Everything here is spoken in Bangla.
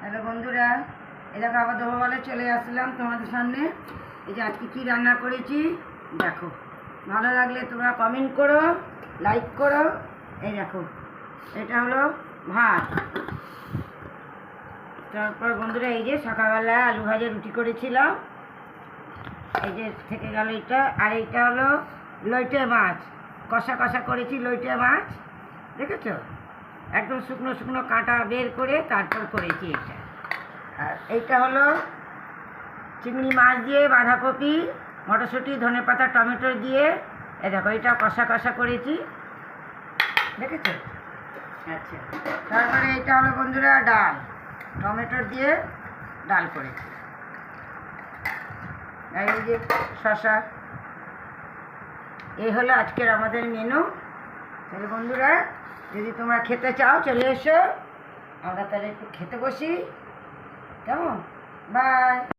হ্যালো বন্ধুরা, এই দেখো আবার দুপুরবেলা চলে আসলাম তোমাদের সামনে। এই যে আজকে কী রান্না করেছি দেখো। ভালো লাগলে তোমরা কমেন্ট করো, লাইক করো। এই দেখো, এটা হলো ভাত। তারপর বন্ধুরা এই যে সকালবেলা আলু ভাজা রুটি করেছিলাম, এই যে থেকে গেল এটা। আর এইটা হলো লইটে মাছ, কষা কষা করেছি লইটে মাছ, দেখেছো? একদম শুকনো শুকনো কাঁটা বের করে তারপর করেছি এটা। আর এইটা হলো চিংড়ি মাছ দিয়ে বাঁধাকপি, মটরশুঁটি, ধনেপাতা, টমেটো দিয়ে এই দেখো এটা কষা কষা করেছি, দেখেছো? আচ্ছা, তারপরে এটা হলো বন্ধুরা ডাল, টমেটো দিয়ে ডাল করেছি। আর এই যে শসা। এই হলো আজকের আমাদের মেনু। তাহলে বন্ধুরা যদি তোমরা খেতে চাও চলে এসো, আমরা তাহলে একটু খেতে বসি, কেমন? বাই।